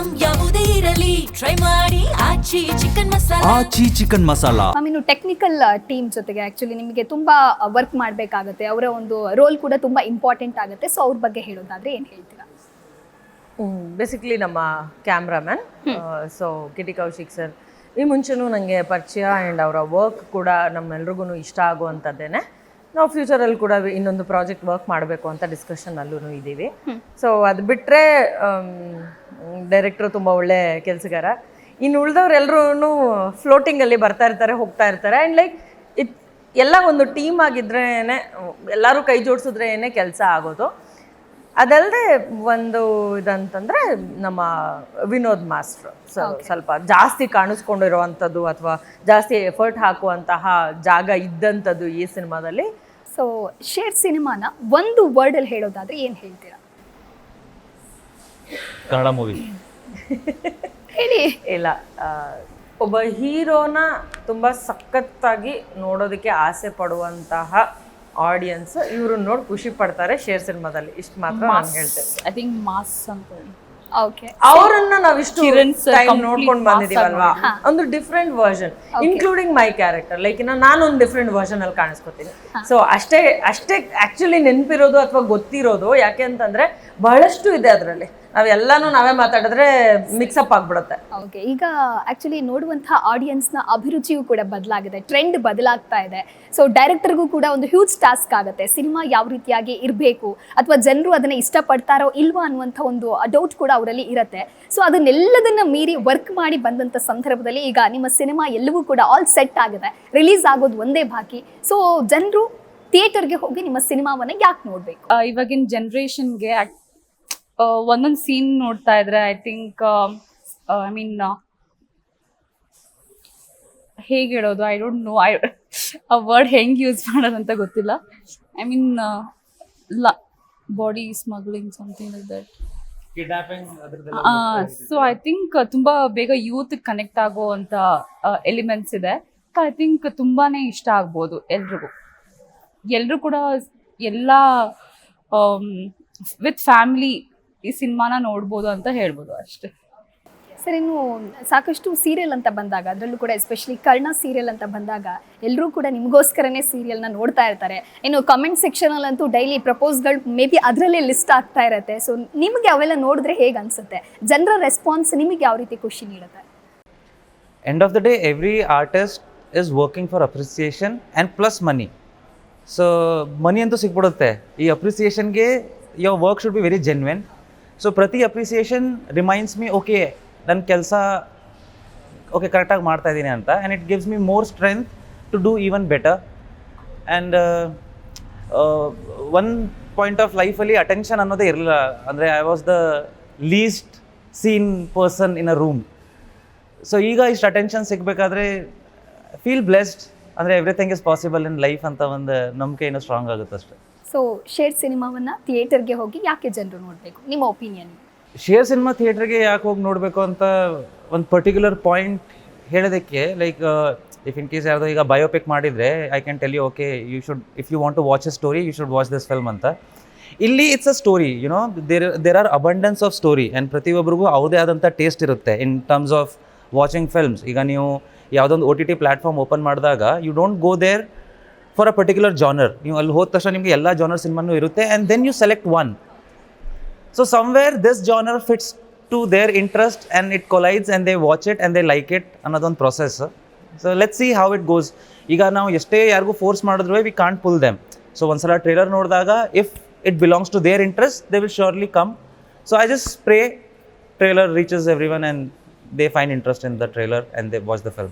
Item ಯಾವುದೇ ಇರಲಿ try ಮಾಡಿ ಆಚಿ ಚಿಕನ್ ಮಸಾಲಾ. ಆಚಿ ಚಿಕನ್ ಮಸಾಲಾ. ಮ್ಯಾಮ್, ಇನ್ನು ಟೆಕ್ನಿಕಲ್ ಟೀಮ್ ಜೊತೆಗೆ ಆ್ಯಕ್ಚುಲಿ ನಿಮಗೆ ತುಂಬ ವರ್ಕ್ ಮಾಡಬೇಕಾಗುತ್ತೆ. ಅವರ ಒಂದು ರೋಲ್ ಕೂಡ ತುಂಬ ಇಂಪಾರ್ಟೆಂಟ್ ಆಗುತ್ತೆ. ಸೊ ಅವ್ರ ಬಗ್ಗೆ ಹೇಳೋದಾದ್ರೆ ಏನು ಹೇಳ್ತೀರಾ? ಬೇಸಿಕ್ಲಿ ನಮ್ಮ ಕ್ಯಾಮ್ರಾಮ್ಯಾನ್ ಸೊ ಕಿಟಿ ಕೌಶಿಕ್ ಸರ್ ಈ ಮುಂಚೆನೂ ನನಗೆ ಪರಿಚಯ ಆ್ಯಂಡ್ ಅವರ ವರ್ಕ್ ಕೂಡ ನಮ್ಮೆಲ್ರಿಗೂ ಇಷ್ಟ ಆಗುವಂಥದ್ದೇನೆ. ನಾವು ಫ್ಯೂಚರಲ್ಲಿ ಕೂಡ ಇನ್ನೊಂದು ಪ್ರಾಜೆಕ್ಟ್ ವರ್ಕ್ ಮಾಡಬೇಕು ಅಂತ ಡಿಸ್ಕಷನಲ್ಲೂ ಇದ್ದೀವಿ. ಸೊ ಅದು ಬಿಟ್ಟರೆ ಡೈರೆಕ್ಟ್ರು ತುಂಬ ಒಳ್ಳೆ ಕೆಲಸಗಾರ. ಇನ್ನು ಉಳಿದವ್ರೆಲ್ಲರೂ ಫ್ಲೋಟಿಂಗಲ್ಲಿ ಬರ್ತಾ ಇರ್ತಾರೆ, ಹೋಗ್ತಾ ಇರ್ತಾರೆ. ಆ್ಯಂಡ್ ಲೈಕ್ ಎಲ್ಲ ಒಂದು ಟೀಮ್ ಆಗಿದ್ರೇ ಎಲ್ಲರೂ ಕೈ ಜೋಡಿಸಿದ್ರೇ ಕೆಲಸ ಆಗೋದು. ಅದಲ್ಲದೆ ಒಂದು ಇದಂತಂದರೆ ನಮ್ಮ ವಿನೋದ್ ಮಾಸ್ಟ್ರು ಸ್ವಲ್ಪ ಜಾಸ್ತಿ ಕಾಣಿಸ್ಕೊಂಡಿರುವಂಥದ್ದು ಅಥವಾ ಜಾಸ್ತಿ ಎಫರ್ಟ್ ಹಾಕುವಂತಹ ಜಾಗ ಇದ್ದಂಥದ್ದು ಈ ಸಿನಿಮಾದಲ್ಲಿ. ಸೊ ಶೇರ್ ಸಿನಿಮಾನ ಒಂದು ವರ್ಡಲ್ಲಿ ಹೇಳೋದಾದ್ರೆ ಏನು ಹೇಳ್ತೀರಾ? ಕನ್ನಡ ಮೂವಿ. ಹೇಳಿ. ಇಲ್ಲ, ಒಬ್ಬ ಹೀರೋನ ತುಂಬ ಸಖತ್ತಾಗಿ ನೋಡೋದಕ್ಕೆ ಆಸೆ ಪಡುವಂತಹ ಆಡಿಯನ್ಸ್ ಇವರು ನೋಡಿ ಖುಷಿ ಪಡ್ತಾರೆ ಶೇರ್ ಸಿನಿಮಾದಲ್ಲಿ. ಇಷ್ಟು ಮಾತ್ರ ನಾನು ಹೇಳ್ತೇನೆ. ಐ ಥಿಂಕ್ ಮಾಸ್ ಅಂತ. ಓಕೆ, ಅವರನ್ನ ನಾವಿಷ್ಟು ಟೈಮ್ ನೋಡ್ಕೊಂಡು ಬಂದಿದೀವಲ್ವಾ, ಒಂದು different version including my character. Like ನಾನೊಂದು ಡಿಫ್ರೆಂಟ್ ವರ್ಷನ್ ಅಲ್ಲಿ ಕಾಣಿಸ್ಕೊತೀನಿ. ಸೊ ಅಷ್ಟೇ ಆಕ್ಚುಲಿ ನೆನಪಿರೋದು ಅಥವಾ ಗೊತ್ತಿರೋದು. ಯಾಕೆ ಅಂತಂದ್ರೆ ಬಹಳಷ್ಟು ಇದೆ ಅದರಲ್ಲಿ. ನಾವೆಲ್ಲಾನು ನಾವೇ ಮಾತಾಡಿದ್ರೆ ಮಿಕ್ಸಪ್ ಆಗ್ಬಿಡುತ್ತೆ. ಓಕೆ, ಈಗ ಆ್ಯಕ್ಚುಲಿ ನೋಡುವಂತಹ ಆಡಿಯನ್ಸ್ನ ಅಭಿರುಚಿಯೂ ಕೂಡ ಬದಲಾಗಿದೆ, ಟ್ರೆಂಡ್ ಬದಲಾಗ್ತಾ ಇದೆ. ಸೊ ಡೈರೆಕ್ಟರ್ಗೂ ಕೂಡ ಒಂದು ಹ್ಯೂಜ್ ಟಾಸ್ಕ್ ಆಗುತ್ತೆ. ಸಿನಿಮಾ ಯಾವ ರೀತಿಯಾಗಿ ಇರಬೇಕು ಅಥವಾ ಜನರು ಅದನ್ನು ಇಷ್ಟಪಡ್ತಾರೋ ಇಲ್ವಾ ಅನ್ನುವಂಥ ಒಂದು ಡೌಟ್ ಕೂಡ ಅವರಲ್ಲಿ ಇರುತ್ತೆ. ಸೊ ಅದನ್ನೆಲ್ಲದನ್ನ ಮೀರಿ ವರ್ಕ್ ಮಾಡಿ ಬಂದಂಥ ಸಂದರ್ಭದಲ್ಲಿ ಈಗ ನಿಮ್ಮ ಸಿನಿಮಾ ಎಲ್ಲವೂ ಕೂಡ ಆಲ್ ಸೆಟ್ ಆಗಿದೆ, ರಿಲೀಸ್ ಆಗೋದು ಒಂದೇ ಬಾಕಿ. ಸೊ ಜನರು ಥಿಯೇಟರ್ಗೆ ಹೋಗಿ ನಿಮ್ಮ ಸಿನಿಮಾವನ್ನು ಯಾಕೆ ನೋಡಬೇಕು? ಇವಾಗಿನ ಜನ್ರೇಷನ್ಗೆ ಒಂದೊಂದು ಸೀನ್ ನೋಡ್ತಾ ಇದ್ರೆ ಐ ಥಿಂಕ್ ಐ ಮೀನ್ ಹೇಗೆ ಹೇಳೋದು, ಐ ಡೋಂಟ್ ನೋ, ಆ ವರ್ಡ್ ಹೆಂಗೆ ಯೂಸ್ ಮಾಡೋದಂತ ಗೊತ್ತಿಲ್ಲ. I mean body smuggling something like that. So I think ತುಂಬ ಬೇಗ ಯೂತ್ ಕನೆಕ್ಟ್ ಆಗುವಂಥ ಎಲಿಮೆಂಟ್ಸ್ ಇದೆ. ಐ ಥಿಂಕ್ ತುಂಬಾನೇ ಇಷ್ಟ ಆಗ್ಬೋದು ಎಲ್ರಿಗೂ. ಎಲ್ಲರೂ ಕೂಡ ಎಲ್ಲ ವಿತ್ ಫ್ಯಾಮಿಲಿ ಈ ಸಿನಿಮಾನ ನೋಡ್ಬೋದು ಅಂತ ಹೇಳ್ಬೋದು ಅಷ್ಟೇ. ಸರ್, ಇನ್ನು ಸಾಕಷ್ಟು ಸೀರಿಯಲ್ ಅಂತ ಬಂದಾಗ, ಅದರಲ್ಲೂ ಕೂಡ ಎಸ್ಪೆಷಲಿ ಕರ್ಣ ಸೀರಿಯಲ್ ಅಂತ ಬಂದಾಗ ಎಲ್ಲರೂ ಕೂಡ ನಿಮಗೋಸ್ಕರನೇ ಸೀರಿಯಲ್ನ ನೋಡ್ತಾ ಇರ್ತಾರೆ. ಇನ್ನು ಕಮೆಂಟ್ ಸೆಕ್ಷನಲ್ಲಂತೂ ಡೈಲಿ ಪ್ರಪೋಸ್ಗಳು ಮೇ ಬಿ ಅದರಲ್ಲೇ ಲಿಸ್ಟ್ ಆಗ್ತಾ ಇರುತ್ತೆ. ಸೊ ನಿಮಗೆ ಅವೆಲ್ಲ ನೋಡಿದ್ರೆ ಹೇಗೆ ಅನಿಸುತ್ತೆ? ಜನರ ರೆಸ್ಪಾನ್ಸ್ ನಿಮಗೆ ಯಾವ ರೀತಿ ಖುಷಿ ನೀಡುತ್ತೆ? End of the day, every artist is working for appreciation and plus money. So money ಅಂತೂ ಸಿಕ್ಬಿಡುತ್ತೆ. ಈ ಅಪ್ರಿಸಿಯೇಷನ್ಗೆ your work should be very genuine. So ಪ್ರತಿ ಅಪ್ರಿಸಿಯೇಷನ್ ರಿಮೈಂಡ್ಸ್ ಮೀ ಓಕೆ ನನ್ನ ಕೆಲಸ ಓಕೆ ಕರೆಕ್ಟಾಗಿ ಮಾಡ್ತಾ ಇದ್ದೀನಿ ಅಂತ. And it gives me more strength to do even better. And one point of ಲೈಫಲ್ಲಿ ಅಟೆನ್ಷನ್ ಅನ್ನೋದೇ ಇರಲಿಲ್ಲ. ಅಂದರೆ I was the least seen person in a room. So ಈಗ ಇಷ್ಟು ಅಟೆನ್ಷನ್ ಸಿಗಬೇಕಾದ್ರೆ ಫೀಲ್ ಬ್ಲೆಸ್ಡ್. ಅಂದರೆ everything is possible in life ಅಂತ ಒಂದು ನಂಬಿಕೆ ಇನ್ನೂ ಸ್ಟ್ರಾಂಗ್ ಆಗುತ್ತೆ ಅಷ್ಟೇ. ಸೊ ಶೇರ್ ಸಿನಿಮಾವನ್ನು ಥಿಯೇಟರ್ಗೆ ಹೋಗಿ ಯಾಕೆ ಜನರು ನೋಡಬೇಕು, ನಿಮ್ಮ ಒಪಿನಿಯನ್? ಶೇರ್ ಸಿನಿಮಾ ಥಿಯೇಟ್ರಿಗೆ ಯಾಕೆ ಹೋಗಿ ನೋಡಬೇಕು ಅಂತ ಒಂದು ಪರ್ಟಿಕ್ಯುಲರ್ ಪಾಯಿಂಟ್ ಹೇಳೋದಕ್ಕೆ, ಲೈಕ್ ಇಫ್ ಇನ್ ಕೇಸ್ ಯಾವುದೋ ಈಗ ಬಯೋಪಿಕ್ ಮಾಡಿದರೆ I can tell you okay you should if you want to watch a story you should watch this film ಅಂತ. ಇಲ್ಲಿ it's a story, you know there are abundance of story and ಪ್ರತಿಯೊಬ್ಬರಿಗೂ ಅವ್ರದೇ ಆದಂಥ taste ಇರುತ್ತೆ in terms of watching films. ಈಗ ನೀವು ಯಾವುದೊಂದು OTT platform open ಮಾಡಿದಾಗ you don't go there for a particular genre. ನೀವು ಅಲ್ಲಿ ಹೋದ ತಕ್ಷಣ ನಿಮಗೆ ಎಲ್ಲ ಜಾನರ್ ಸಿನಿಮಾನೂ ಇರುತ್ತೆ and then you select one. So somewhere this genre fits to their interest and it collides and they watch it and they like it ಅನ್ನೋದೊಂದು process. So let's see how it goes. ಈಗ ನಾವು ಎಷ್ಟೇ ಯಾರಿಗೂ force ಮಾಡಿದ್ರು we can't pull them. So ಒಂದ್ಸಲ trailer ನೋಡಿದಾಗ if it belongs to their interest they will surely come. So I just pray trailer reaches every one and they find interest in the trailer and they watch the film.